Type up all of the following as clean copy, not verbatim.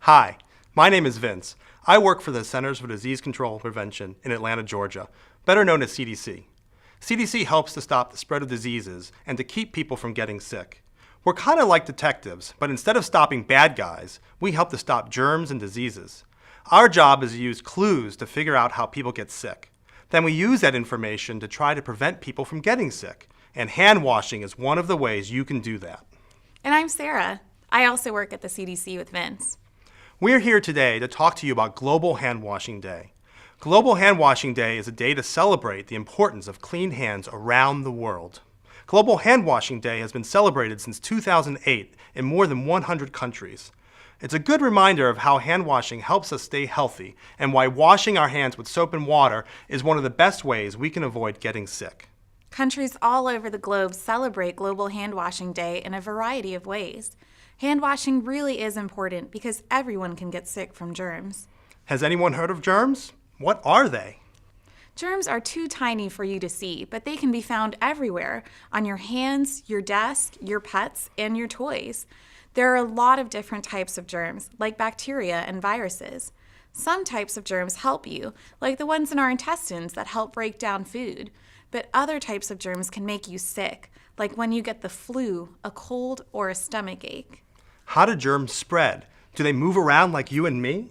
Hi, my name is Vince. I work for the Centers for Disease Control and Prevention in Atlanta, Georgia, better known as CDC. CDC helps to stop the spread of diseases and to keep people from getting sick. We're kind of like detectives, but instead of stopping bad guys, we help to stop germs and diseases. Our job is to use clues to figure out how people get sick. Then we use that information to try to prevent people from getting sick. And hand washing is one of the ways you can do that. And I'm Sarah. I also work at the CDC with Vince. We're here today to talk to you about Global Hand Washing Day. Global Hand Washing Day is a day to celebrate the importance of clean hands around the world. Global Hand Washing Day has been celebrated since 2008 in more than 100 countries. It's a good reminder of how hand washing helps us stay healthy and why washing our hands with soap and water is one of the best ways we can avoid getting sick. Countries all over the globe celebrate Global Hand Washing Day in a variety of ways. Hand washing really is important because everyone can get sick from germs. Has anyone heard of germs? What are they? Germs are too tiny for you to see, but they can be found everywhere, on your hands, your desk, your pets, and your toys. There are a lot of different types of germs, like bacteria and viruses. Some types of germs help you, like the ones in our intestines that help break down food. But other types of germs can make you sick, like when you get the flu, a cold, or a stomach ache. How do germs spread? Do they move around like you and me?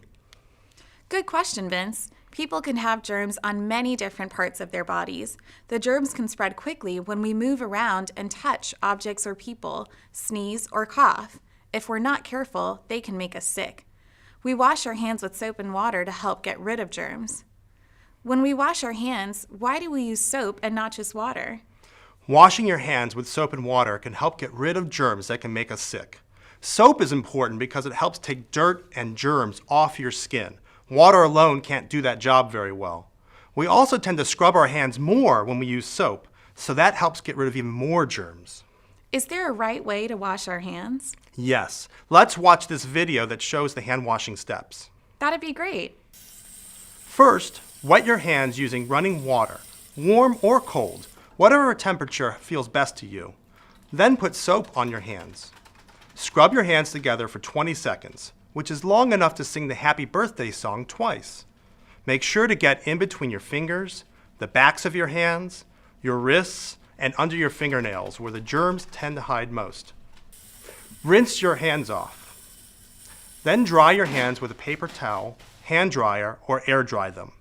Good question, Vince. People can have germs on many different parts of their bodies. The germs can spread quickly when we move around and touch objects or people, sneeze, or cough. If we're not careful, they can make us sick. We wash our hands with soap and water to help get rid of germs. When we wash our hands, why do we use soap and not just water? Washing your hands with soap and water can help get rid of germs that can make us sick. Soap is important because it helps take dirt and germs off your skin. Water alone can't do that job very well. We also tend to scrub our hands more when we use soap, so that helps get rid of even more germs. Is there a right way to wash our hands? Yes. Let's watch this video that shows the hand washing steps. That'd be great. First, wet your hands using running water, warm or cold, whatever temperature feels best to you. Then put soap on your hands. Scrub your hands together for 20 seconds, which is long enough to sing the happy birthday song twice. Make sure to get in between your fingers, the backs of your hands, your wrists, and under your fingernails where the germs tend to hide most. Rinse your hands off. Then dry your hands with a paper towel, hand dryer, or air dry them.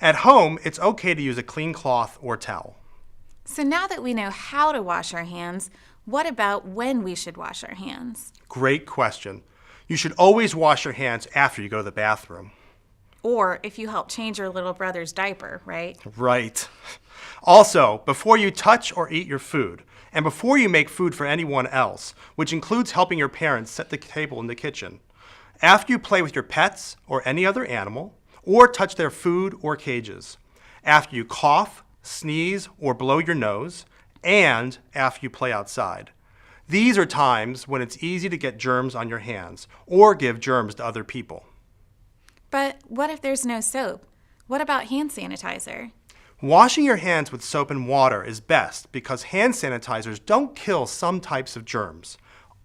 At home, it's okay to use a clean cloth or towel. So now that we know how to wash our hands, what about when we should wash our hands? Great question. You should always wash your hands after you go to the bathroom. Or if you help change your little brother's diaper, right? Right. Also, before you touch or eat your food, and before you make food for anyone else, which includes helping your parents set the table in the kitchen, after you play with your pets or any other animal, or touch their food or cages, after you cough, sneeze, or blow your nose, and after you play outside. These are times when it's easy to get germs on your hands or give germs to other people. But what if there's no soap? What about hand sanitizer? Washing your hands with soap and water is best because hand sanitizers don't kill some types of germs.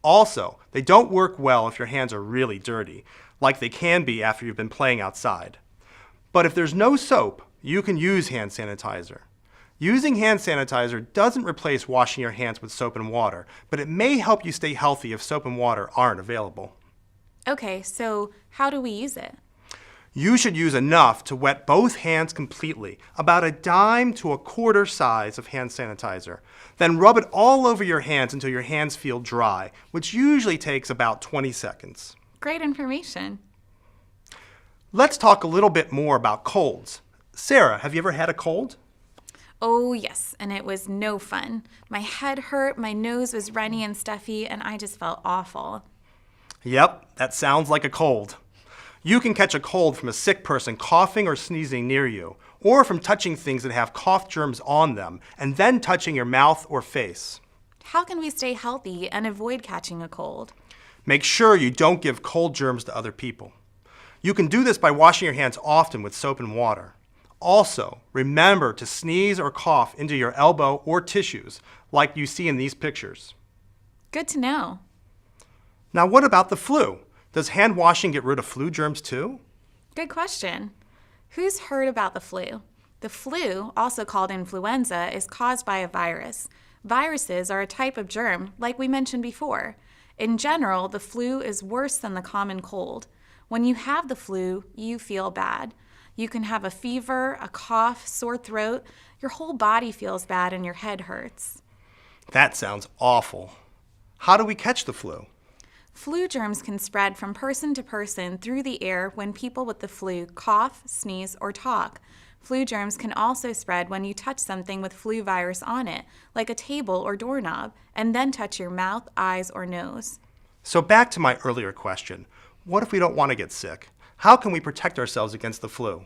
Also, they don't work well if your hands are really dirty, like they can be after you've been playing outside. But if there's no soap, you can use hand sanitizer. Using hand sanitizer doesn't replace washing your hands with soap and water, but it may help you stay healthy if soap and water aren't available. Okay, so how do we use it? You should use enough to wet both hands completely, about a dime to a quarter size of hand sanitizer. Then rub it all over your hands until your hands feel dry, which usually takes about 20 seconds. Great information. Let's talk a little bit more about colds. Sarah, have you ever had a cold? Oh yes, and it was no fun. My head hurt, my nose was runny and stuffy, and I just felt awful. Yep, that sounds like a cold. You can catch a cold from a sick person coughing or sneezing near you, or from touching things that have cough germs on them, and then touching your mouth or face. How can we stay healthy and avoid catching a cold? Make sure you don't give cold germs to other people. You can do this by washing your hands often with soap and water. Also, remember to sneeze or cough into your elbow or tissues, like you see in these pictures. Good to know. Now, what about the flu? Does hand washing get rid of flu germs too? Good question. Who's heard about the flu? The flu, also called influenza, is caused by a virus. Viruses are a type of germ, like we mentioned before. In general, the flu is worse than the common cold. When you have the flu, you feel bad. You can have a fever, a cough, sore throat. Your whole body feels bad and your head hurts. That sounds awful. How do we catch the flu? Flu germs can spread from person to person through the air when people with the flu cough, sneeze, or talk. Flu germs can also spread when you touch something with flu virus on it, like a table or doorknob, and then touch your mouth, eyes, or nose. So back to my earlier question. What if we don't want to get sick? How can we protect ourselves against the flu?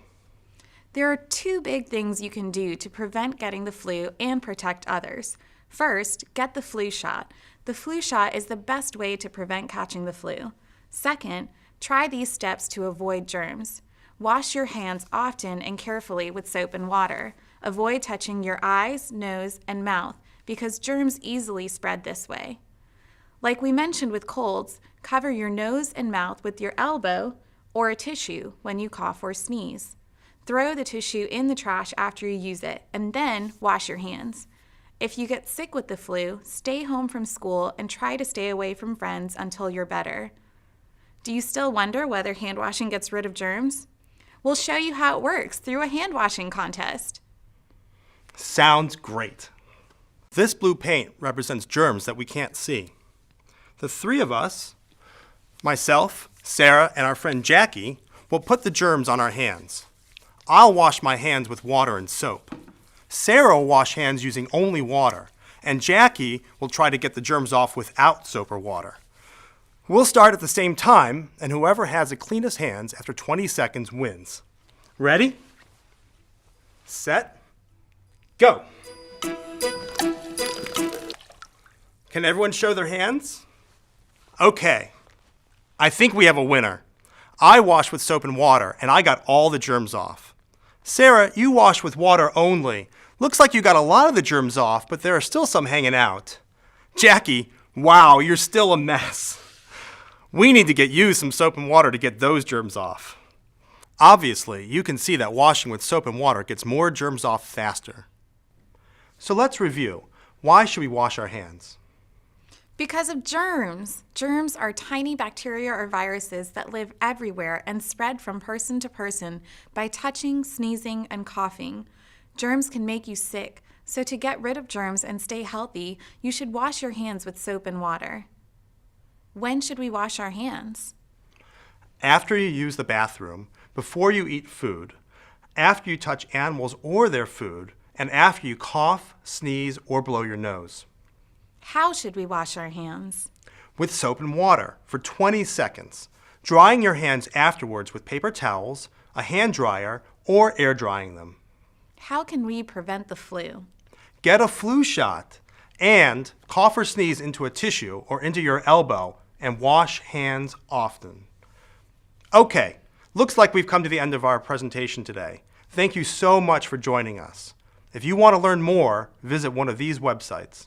There are two big things you can do to prevent getting the flu and protect others. First, get the flu shot. The flu shot is the best way to prevent catching the flu. Second, try these steps to avoid germs. Wash your hands often and carefully with soap and water. Avoid touching your eyes, nose, and mouth because germs easily spread this way. Like we mentioned with colds, cover your nose and mouth with your elbow or a tissue when you cough or sneeze. Throw the tissue in the trash after you use it, and then wash your hands. If you get sick with the flu, stay home from school and try to stay away from friends until you're better. Do you still wonder whether hand washing gets rid of germs? We'll show you how it works through a hand washing contest. Sounds great. This blue paint represents germs that we can't see. The three of us, myself, Sarah, and our friend Jackie, will put the germs on our hands. I'll wash my hands with water and soap. Sarah will wash hands using only water, and Jackie will try to get the germs off without soap or water. We'll start at the same time, and whoever has the cleanest hands after 20 seconds wins. Ready? Set? Go! Can everyone show their hands? Okay. I think we have a winner. I washed with soap and water, and I got all the germs off. Sarah, you washed with water only. Looks like you got a lot of the germs off, but there are still some hanging out. Jackie, wow, you're still a mess. We need to get you some soap and water to get those germs off. Obviously, you can see that washing with soap and water gets more germs off faster. So let's review. Why should we wash our hands? Because of germs. Germs are tiny bacteria or viruses that live everywhere and spread from person to person by touching, sneezing, and coughing. Germs can make you sick, so to get rid of germs and stay healthy, you should wash your hands with soap and water. When should we wash our hands? After you use the bathroom, before you eat food, after you touch animals or their food, and after you cough, sneeze, or blow your nose. How should we wash our hands? With soap and water for 20 seconds, drying your hands afterwards with paper towels, a hand dryer, or air drying them. How can we prevent the flu? Get a flu shot and cough or sneeze into a tissue or into your elbow and wash hands often. Okay, looks like we've come to the end of our presentation today. Thank you so much for joining us. If you want to learn more, visit one of these websites.